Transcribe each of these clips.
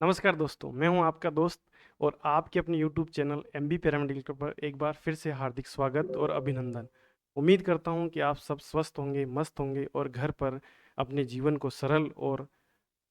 नमस्कार दोस्तों, मैं हूं आपका दोस्त और आपके अपने यूट्यूब चैनल एमबी पैरामेडिकल पर एक बार फिर से हार्दिक स्वागत और अभिनंदन। उम्मीद करता हूं कि आप सब स्वस्थ होंगे, मस्त होंगे और घर पर अपने जीवन को सरल और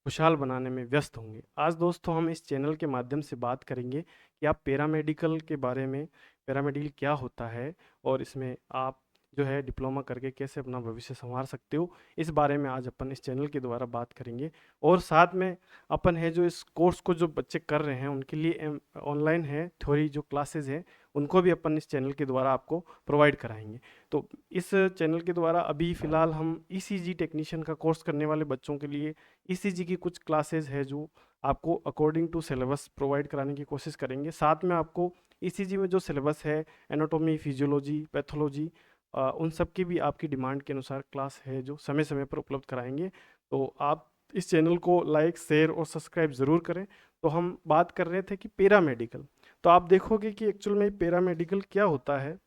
खुशहाल बनाने में व्यस्त होंगे। आज दोस्तों हम इस चैनल के माध्यम से बात करेंगे कि आप पैरामेडिकल के बारे में, पैरामेडिकल क्या होता है और इसमें आप जो है डिप्लोमा करके कैसे अपना भविष्य संवार सकते हो, इस बारे में आज अपन इस चैनल के द्वारा बात करेंगे। और साथ में अपन है जो इस कोर्स को जो बच्चे कर रहे हैं उनके लिए ऑनलाइन है थ्योरी जो क्लासेस हैं, उनको भी अपन इस चैनल के द्वारा आपको प्रोवाइड कराएंगे। तो इस चैनल के द्वारा अभी फ़िलहाल हम ईसीजी टेक्नीशियन का कोर्स करने वाले बच्चों के लिए ईसीजी की कुछ क्लासेस है जो आपको अकॉर्डिंग टू सिलेबस प्रोवाइड कराने की कोशिश करेंगे। साथ में आपको ईसीजी में जो सिलेबस है, एनाटॉमी, फिजियोलॉजी, पैथोलॉजी, उन सब की भी आपकी डिमांड के अनुसार क्लास है जो समय समय पर उपलब्ध कराएंगे। तो आप इस चैनल को लाइक, शेयर और सब्सक्राइब ज़रूर करें। तो हम बात कर रहे थे कि पैरामेडिकल, तो आप देखोगे कि एक्चुअल में पैरामेडिकल क्या होता है,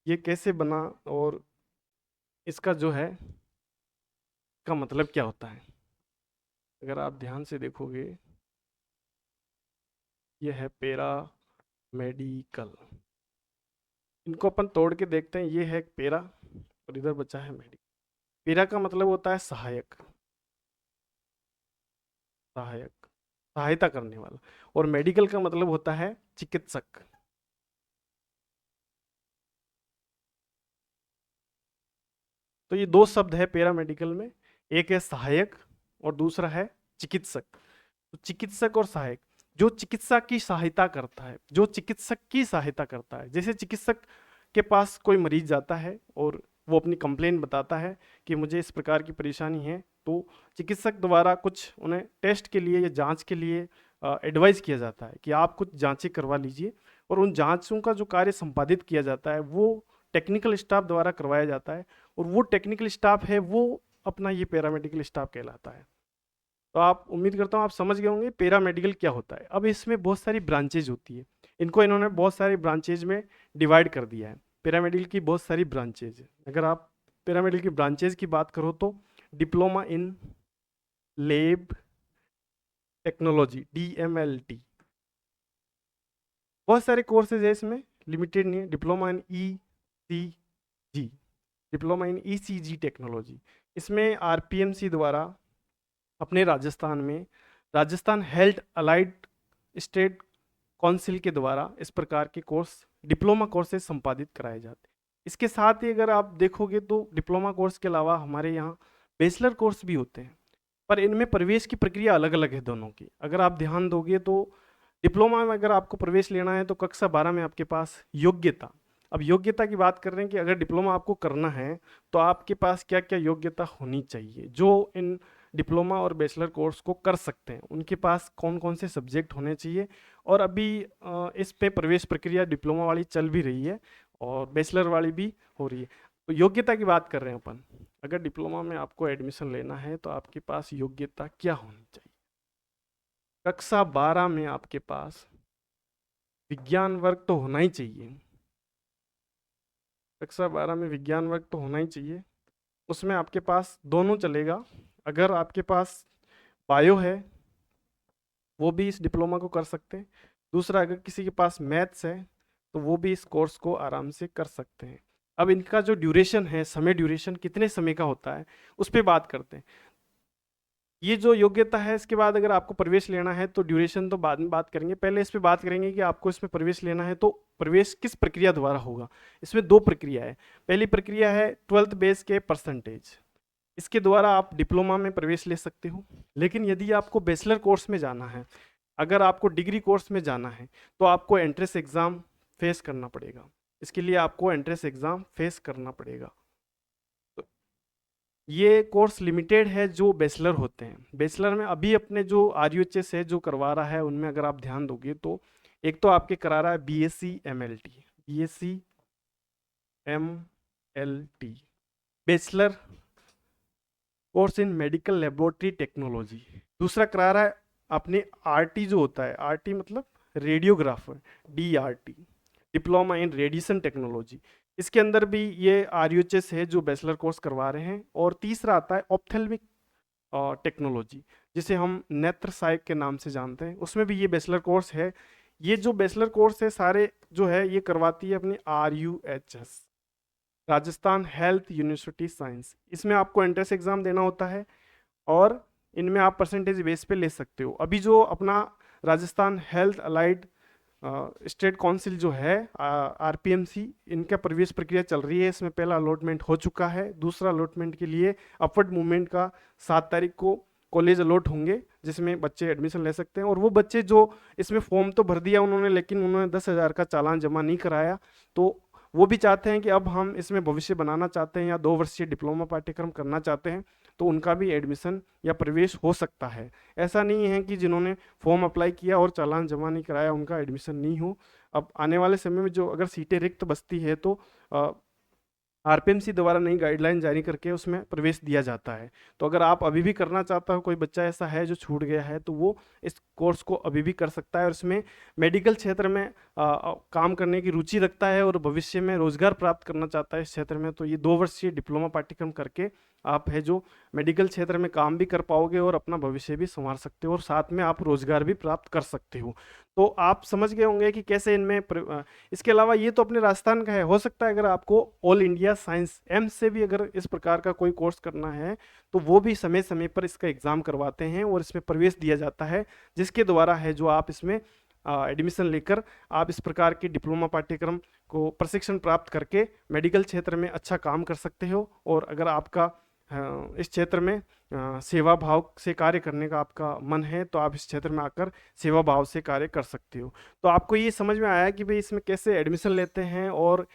ये कैसे बना और इसका जो है का मतलब क्या होता है। अगर आप ध्यान से देखोगे, ये है पैरा मेडिकल। इनको अपन तोड़ के देखते हैं। ये है पैरा और इधर बचा है मेडिकल। पैरा का मतलब होता है सहायक, सहायक, सहायता करने वाला। और मेडिकल का मतलब होता है चिकित्सक। तो ये दो शब्द है पैरा मेडिकल में, एक है सहायक और दूसरा है चिकित्सक। तो चिकित्सक और सहायक, जो चिकित्सा की सहायता करता है, जो चिकित्सक की सहायता करता है। जैसे चिकित्सक के पास कोई मरीज जाता है और वो अपनी कंप्लेंट बताता है कि मुझे इस प्रकार की परेशानी है, तो चिकित्सक द्वारा कुछ उन्हें टेस्ट के लिए या जांच के लिए एडवाइस किया जाता है कि आप कुछ जांचें करवा लीजिए। और उन जांचों का जो कार्य संपादित किया जाता है वो टेक्निकल स्टाफ द्वारा करवाया जाता है। और वो टेक्निकल स्टाफ है वो अपना ये पैरामेडिकल स्टाफ कहलाता है। तो आप, उम्मीद करता हूँ आप समझ गए होंगे पैरामेडिकल क्या होता है। अब इसमें बहुत सारी ब्रांचेज होती है, इनको इन्होंने बहुत सारी ब्रांचेज में डिवाइड कर दिया है। पैरामेडिकल की बहुत सारी ब्रांचेज, अगर आप पैरामेडिकल की ब्रांचेज की बात करो तो diploma in lab technology, DMLT, बहुत सारे कोर्सेज है इसमें, लिमिटेड नहीं है। Diploma in ECG, diploma in ECG technology, इसमें RPMC द्वारा अपने राजस्थान में, Rajasthan health allied state council के द्वारा इस प्रकार के कोर्स, डिप्लोमा कोर्सेज संपादित कराए जाते हैं। इसके साथ ही अगर आप देखोगे तो डिप्लोमा कोर्स के अलावा हमारे यहाँ बैचलर कोर्स भी होते हैं, पर इनमें प्रवेश की प्रक्रिया अलग अलग है दोनों की। अगर आप ध्यान दोगे तो डिप्लोमा में अगर आपको प्रवेश लेना है तो कक्षा 12 में आपके पास योग्यता, अब योग्यता की बात कर रहे हैं कि अगर डिप्लोमा आपको करना है तो आपके पास क्या क्या योग्यता होनी चाहिए। जो इन डिप्लोमा और बैचलर कोर्स को कर सकते हैं उनके पास कौन कौन से सब्जेक्ट होने चाहिए। और अभी इस पे प्रवेश प्रक्रिया डिप्लोमा वाली चल भी रही है और बैचलर वाली भी हो रही है। तो योग्यता की बात कर रहे हैं अपन, अगर डिप्लोमा में आपको एडमिशन लेना है तो आपके पास योग्यता क्या होनी चाहिए। कक्षा 12 में आपके पास विज्ञान वर्ग तो होना ही चाहिए, कक्षा 12 में विज्ञान वर्ग तो होना ही चाहिए। उसमें आपके पास दोनों चलेगा, अगर आपके पास बायो है वो भी इस डिप्लोमा को कर सकते हैं। दूसरा, अगर किसी के पास मैथ्स है तो वो भी इस कोर्स को आराम से कर सकते हैं। अब इनका जो ड्यूरेशन है, समय ड्यूरेशन कितने समय का होता है, उस पर बात करते हैं। ये जो योग्यता है, इसके बाद अगर आपको प्रवेश लेना है तो ड्यूरेशन तो बाद में बात करेंगे, पहले इस पे बात करेंगे कि आपको इसमें प्रवेश लेना है तो प्रवेश किस प्रक्रिया द्वारा होगा। इसमें दो प्रक्रिया है। पहली प्रक्रिया है 12th बेस के परसेंटेज, इसके द्वारा आप डिप्लोमा में प्रवेश ले सकते हो। लेकिन यदि आपको बैचलर कोर्स में जाना है, अगर आपको डिग्री कोर्स में जाना है तो आपको एंट्रेंस एग्ज़ाम फेस करना पड़ेगा। इसके लिए आपको एंट्रेंस एग्ज़ाम फेस करना पड़ेगा। तो ये कोर्स लिमिटेड है जो बैचलर होते हैं। बैचलर में अभी अपने जो RUHS है जो करवा रहा है, उनमें अगर आप ध्यान दोगे तो एक तो आपके करा रहा है BSc MLT, BSc MLT, bachelor course in medical laboratory technology. दूसरा करा रहा है अपने RT जो होता है, RT मतलब radiographer, DRT, diploma in radiation technology. इसके अंदर भी ये RUHS है जो बैचलर कोर्स करवा रहे हैं। और तीसरा आता है ऑप्थेल्मिक टेक्नोलॉजी, जिसे हम नेत्र सहायक के नाम से जानते हैं, उसमें भी ये बैचलर कोर्स है। ये जो बैचलर कोर्स है सारे जो है ये करवाती है अपनी RUHS, Rajasthan health university science. इसमें आपको एंट्रेंस एग्जाम देना होता है और इनमें आप परसेंटेज बेस पे ले सकते हो। अभी जो अपना Rajasthan health allied state council जो है RPMC, इनका प्रवेश प्रक्रिया चल रही है। इसमें पहला अलॉटमेंट हो चुका है, दूसरा अलॉटमेंट के लिए अपवर्ड मूवमेंट का 7 तारीख को कॉलेज अलॉट होंगे, जिसमें बच्चे एडमिशन ले सकते हैं। और वो बच्चे जो इसमें फॉर्म तो भर दिया उन्होंने, लेकिन उन्होंने 10,000 का चालान जमा नहीं कराया, तो वो भी चाहते हैं कि अब हम इसमें भविष्य बनाना चाहते हैं या 2 वर्षीय डिप्लोमा पाठ्यक्रम करना चाहते हैं, तो उनका भी एडमिशन या प्रवेश हो सकता है। ऐसा नहीं है कि जिन्होंने फॉर्म अप्लाई किया और चालान जमा नहीं कराया उनका एडमिशन नहीं हो। अब आने वाले समय में जो अगर सीटें रिक्त बचती है तो RPMC द्वारा नई गाइडलाइन जारी करके उसमें प्रवेश दिया जाता है। तो अगर आप अभी भी करना चाहता हो, कोई बच्चा ऐसा है जो छूट गया है, तो वो इस कोर्स को अभी भी कर सकता है और इसमें मेडिकल क्षेत्र में काम करने की रुचि रखता है और भविष्य में रोजगार प्राप्त करना चाहता है इस क्षेत्र में, तो ये 2 वर्षीय डिप्लोमा पाठ्यक्रम करके आप है जो मेडिकल क्षेत्र में काम भी कर पाओगे और अपना भविष्य भी संवार सकते हो और साथ में आप रोजगार भी प्राप्त कर सकते हो। तो आप समझ गए होंगे कि कैसे इनमें इसके अलावा ये तो अपने राजस्थान का है। हो सकता है अगर आपको ऑल इंडिया साइंस एम्स से भी अगर इस प्रकार का कोई कोर्स करना है, तो वो भी समय समय पर इसका एग्जाम करवाते हैं और इसमें प्रवेश दिया जाता है, जिसके द्वारा है जो आप इसमें एडमिशन लेकर आप इस प्रकार के डिप्लोमा पाठ्यक्रम को प्रशिक्षण प्राप्त करके मेडिकल क्षेत्र में अच्छा काम कर सकते हो। और अगर आपका इस क्षेत्र में सेवा भाव से कार्य करने का आपका मन है, तो आप इस क्षेत्र में आकर सेवा भाव से कार्य कर सकते हो। तो आपको ये समझ में आया कि भाई इसमें कैसे एडमिशन लेते हैं और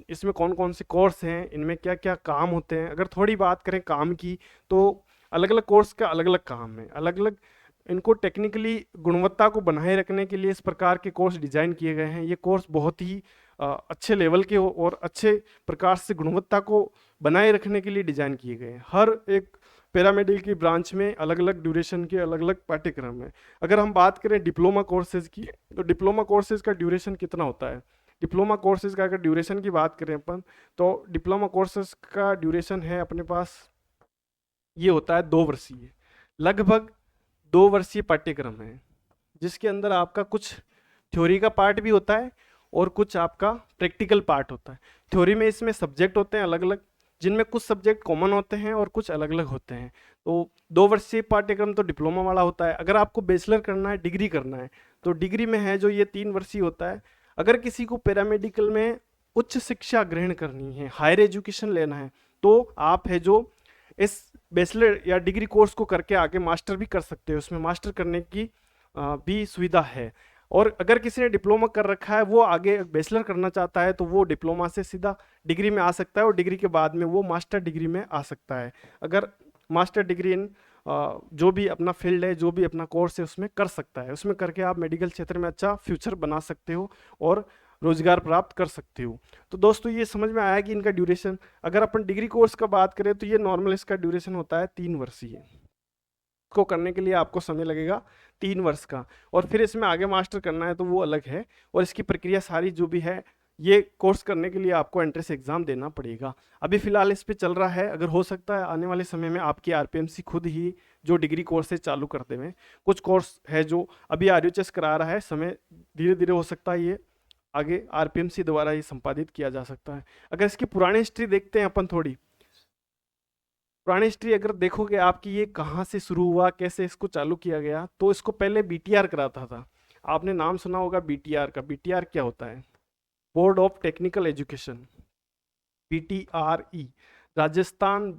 इसमें कौन कौन से कोर्स हैं, इनमें क्या क्या काम होते हैं। अगर थोड़ी बात करें काम की, तो अलग अलग कोर्स का अलग अलग काम है, अलग अलग इनको टेक्निकली गुणवत्ता को बनाए रखने के लिए इस प्रकार के कोर्स डिजाइन किए गए हैं। ये कोर्स बहुत ही अच्छे लेवल के और अच्छे प्रकार से गुणवत्ता को बनाए रखने के लिए डिजाइन किए गए हैं। हर एक पैरामेडिकल की ब्रांच में अलग अलग ड्यूरेशन के अलग अलग पाठ्यक्रम है। अगर हम बात करें डिप्लोमा कोर्सेज की, तो डिप्लोमा कोर्सेज का ड्यूरेशन कितना होता है? डिप्लोमा कोर्सेज का अगर ड्यूरेशन की बात करें अपन, तो डिप्लोमा कोर्सेज का ड्यूरेशन है अपने पास, ये होता है 2 वर्षीय, लगभग 2 वर्षीय पाठ्यक्रम है, जिसके अंदर आपका कुछ थ्योरी का पार्ट भी होता है और कुछ आपका प्रैक्टिकल पार्ट होता है। थ्योरी में इसमें सब्जेक्ट होते हैं अलग अलग, जिनमें कुछ सब्जेक्ट कॉमन होते हैं और कुछ अलग अलग होते हैं। तो 2 वर्षीय पाठ्यक्रम तो डिप्लोमा वाला होता है। अगर आपको बैचलर करना है, डिग्री करना है, तो डिग्री में है जो ये 3 वर्षीय होता है। अगर किसी को पैरामेडिकल में उच्च शिक्षा ग्रहण करनी है, हायर एजुकेशन लेना है, तो आप है जो इस बैचलर या डिग्री कोर्स को करके आगे मास्टर भी कर सकते हो। उसमें मास्टर करने की भी सुविधा है। और अगर किसी ने डिप्लोमा कर रखा है, वो आगे बैचलर करना चाहता है, तो वो डिप्लोमा से सीधा डिग्री में आ सकता है और डिग्री के बाद में वो मास्टर डिग्री में आ सकता है। अगर मास्टर डिग्री इन जो भी अपना फील्ड है, जो भी अपना कोर्स है, उसमें कर सकता है। उसमें करके आप मेडिकल क्षेत्र में अच्छा फ्यूचर बना सकते हो और रोजगार प्राप्त कर सकते हो। तो दोस्तों ये समझ में आया कि इनका ड्यूरेशन, अगर अपन डिग्री कोर्स का बात करें तो ये नॉर्मल इसका ड्यूरेशन होता है 3 वर्षीय। को करने के लिए आपको समय लगेगा 3 वर्ष का, और फिर इसमें आगे मास्टर करना है तो वो अलग है। और इसकी प्रक्रिया सारी जो भी है, ये कोर्स करने के लिए आपको एंट्रेंस एग्जाम देना पड़ेगा। अभी फिलहाल इस पे चल रहा है, अगर हो सकता है आने वाले समय में आपकी RPMC खुद ही जो डिग्री कोर्स है चालू कर दें। कुछ कोर्स है जो अभी RUHS करा रहा है, समय धीरे धीरे हो सकता है ये आगे RPMC द्वारा ये संपादित किया जा सकता है। अगर इसकी पुरानी हिस्ट्री देखते हैं अपन, थोड़ी पुरानी हिस्ट्री अगर देखोगे आपकी, ये कहाँ से शुरू हुआ, कैसे इसको चालू किया गया, तो इसको पहले BTR कराता था। आपने नाम सुना होगा BTR का। BTR क्या होता है? Board of technical education, BTRE, Rajasthan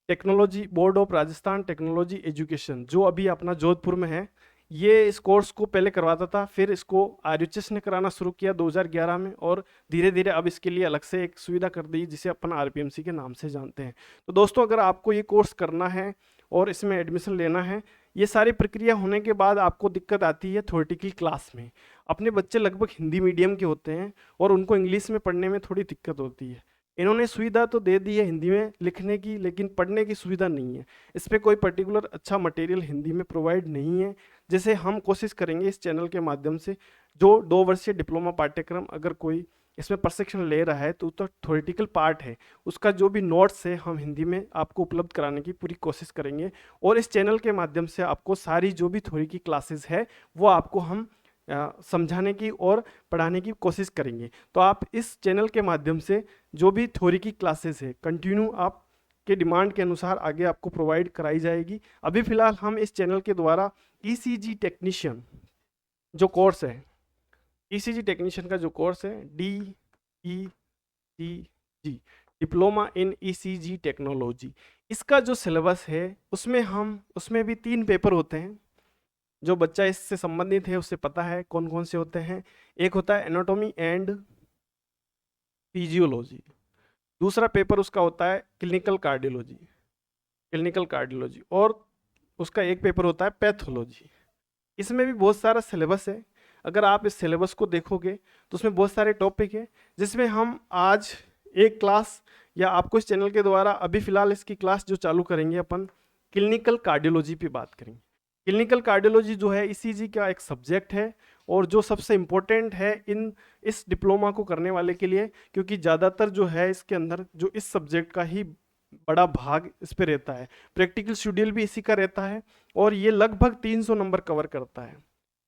technology, board of Rajasthan technology education, जो अभी अपना जोधपुर में है। ये इस कोर्स को पहले करवाता था, फिर इसको RUHS ने कराना शुरू किया 2011 में, और धीरे धीरे अब इसके लिए अलग से एक सुविधा कर दी जिसे अपन RPMC के नाम से जानते हैं। तो दोस्तों अगर आपको ये कोर्स करना है और इसमें एडमिशन लेना है, ये सारी प्रक्रिया होने के बाद आपको दिक्कत आती है थ्योरेटिकल क्लास में। अपने बच्चे लगभग हिंदी मीडियम के होते हैं और उनको इंग्लिश में पढ़ने में थोड़ी दिक्कत होती है। इन्होंने सुविधा तो दे दी है हिंदी में लिखने की, लेकिन पढ़ने की सुविधा नहीं है। इस पर कोई पर्टिकुलर अच्छा मटेरियल हिंदी में प्रोवाइड नहीं है। जैसे हम कोशिश करेंगे इस चैनल के माध्यम से, जो 2 वर्षीय डिप्लोमा पाठ्यक्रम अगर कोई इसमें प्रशिक्षण ले रहा है तो थ्योरेटिकल पार्ट है, उसका जो भी नोट्स है हम हिंदी में आपको उपलब्ध कराने की पूरी कोशिश करेंगे। और इस चैनल के माध्यम से आपको सारी जो भी थ्योरी की क्लासेस है वो आपको हम समझाने की और पढ़ाने की कोशिश करेंगे। तो आप इस चैनल के माध्यम से जो भी थ्योरी की क्लासेस है कंटिन्यू आप के डिमांड के अनुसार आगे आपको प्रोवाइड कराई जाएगी। अभी फ़िलहाल हम इस चैनल के द्वारा ईसीजी टेक्नीशियन जो कोर्स है, ईसीजी टेक्नीशियन का जो कोर्स है DETG, diploma in ECG technology, इसका जो सिलेबस है उसमें भी 3 पेपर होते हैं। जो बच्चा इससे संबंधित है उससे पता है कौन कौन से होते हैं। एक होता है एनाटॉमी एंड फिजियोलॉजी, दूसरा पेपर उसका होता है क्लिनिकल कार्डियोलॉजी, और उसका एक पेपर होता है पैथोलॉजी। इसमें भी बहुत सारा सिलेबस है। अगर आप इस सिलेबस को देखोगे तो उसमें बहुत सारे टॉपिक है, जिसमें हम आज एक क्लास या आपको इस चैनल के द्वारा अभी फ़िलहाल इसकी क्लास जो चालू करेंगे अपन क्लिनिकल कार्डियोलॉजी पे बात करेंगे। क्लिनिकल कार्डियोलॉजी जो है ईसीजी का एक सब्जेक्ट है और जो सबसे इम्पोर्टेंट है इस डिप्लोमा को करने वाले के लिए, क्योंकि ज़्यादातर जो है इसके अंदर जो इस सब्जेक्ट का ही बड़ा भाग इस पे रहता है। प्रैक्टिकल शेड्यूल भी इसी का रहता है और ये लगभग 300 नंबर कवर करता है।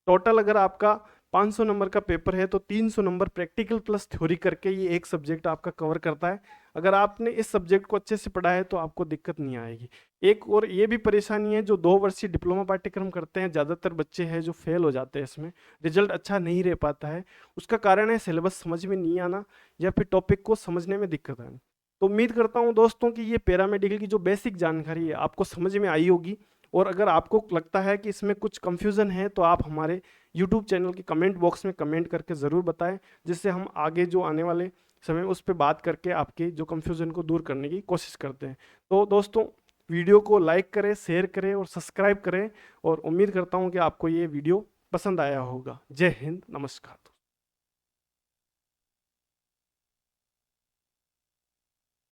टोटल अगर आपका 500 नंबर का पेपर है तो 300 नंबर प्रैक्टिकल प्लस थ्योरी करके ये एक सब्जेक्ट आपका कवर करता है। अगर आपने इस सब्जेक्ट को अच्छे से पढ़ा है तो आपको दिक्कत नहीं आएगी। एक और ये भी परेशानी है, जो 2 वर्षीय डिप्लोमा पाठ्यक्रम करते हैं ज़्यादातर बच्चे हैं जो फेल हो जाते हैं, इसमें रिजल्ट अच्छा नहीं रह पाता है। उसका कारण है सिलेबस समझ में नहीं आना या फिर टॉपिक को समझने में दिक्कत आना। तो उम्मीद करता हूँ दोस्तों कि ये पैरामेडिकल की जो बेसिक जानकारी है आपको समझ में आई होगी। और अगर आपको लगता है कि इसमें कुछ कंफ्यूजन है तो आप हमारे यूट्यूब चैनल के कमेंट बॉक्स में कमेंट करके ज़रूर बताएं, जिससे हम आगे जो आने वाले समय उस पर बात करके आपके जो कंफ्यूजन को दूर करने की कोशिश करते हैं। तो दोस्तों वीडियो को लाइक करें, शेयर करें और सब्सक्राइब करें, और उम्मीद करता हूँ कि आपको ये वीडियो पसंद आया होगा। जय हिंद, नमस्कार।